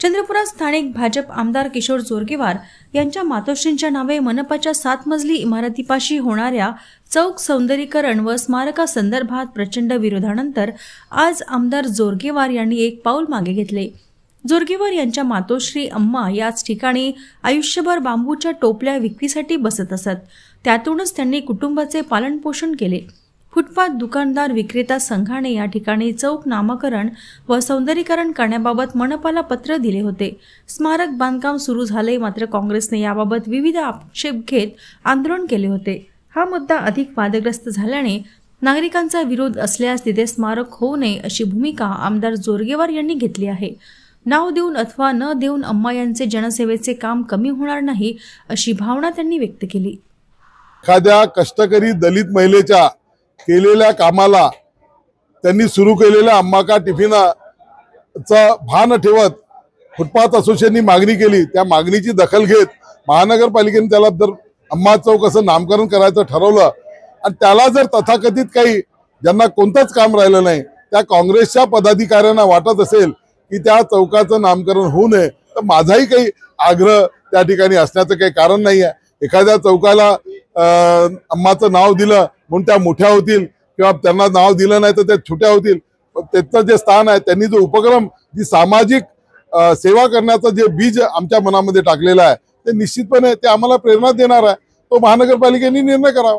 चंद्रपुरात स्थानिक भाजप आमदार किशोर जोरगेवार यांच्या मातोश्रींच्या नावे मनपाच्या 7 मजली इमारतीपाशी होणाऱ्या चौक सौंदर्यीकरण व स्मारकासंदर्भात प्रचंड विरोधानंतर आज आमदार जोरगेवार यांनी एक पाऊल मागे घेतले। जोरगेवार यांच्या मातोश्री अम्मा याच ठिकाणी आयुष्यभर बांबूच्या टोपल्या विक्रीसाठी बसत असत। त्यातूनच त्यांनी कुटुंबाचे पालनपोषण केले। फुटपाथ दुकानदार विक्रेता संघाने या ठिकाणी चौक नामकरण व सौंदर्यीकरण करण्याबाबत मनपाला पत्र दिले होते। स्मारक बांधकाम सुरू झाले, मात्र काँग्रेसने याबाबत विविध आक्षेप घेत आंदोलन केले होते। हा मुद्दा अधिक वादग्रस्त झाल्याने नागरिकांचा विरोध असल्यास तिथे स्मारक होऊ नये अशी भूमिका आमदार जोरगेवार यांनी घेतली आहे। नाव देऊन अथवा न देऊन अम्मा यांचे जनसेवेचे काम कमी होणार नाही अशी भावना त्यांनी व्यक्त केली। एखाद्या कष्टकरी दलित महिलेच्या केलेल्या कामाला त्यांनी सुरू केलेल्या अम्मा का टिफिनचा भान ठेवत फुटपाथ असोसिएशननी मागणी केली। त्या मागणीची दखल घेत महानगरपालिकेने त्याला जर अम्मा चौक असं नामकरण करायचं ठरवलं आणि त्याला जर तथाकथित काही ज्यांना कोणतंच काम राहिलं नाही त्या काँग्रेसच्या पदाधिकाऱ्यांना वाटत असेल की त्या चौकाचं नामकरण होऊ नये, तर माझाही काही आग्रह त्या ठिकाणी असण्याचं काही कारण नाही आहे। एखाद्या चौकाला अम्माचं नाव दिलं म्हणून त्या मोठ्या होतील किंवा त्यांना नाव दिलं नाही तर त्या छोट्या होतील। त्याचं जे स्थान आहे, त्यांनी जो उपक्रम, जी सामाजिक सेवा करण्याचं जे बीज आमच्या मनामध्ये टाकलेलं आहे, ते निश्चितपणे ते आम्हाला प्रेरणा देणार आहे। तो महानगरपालिकेने निर्णय करावा।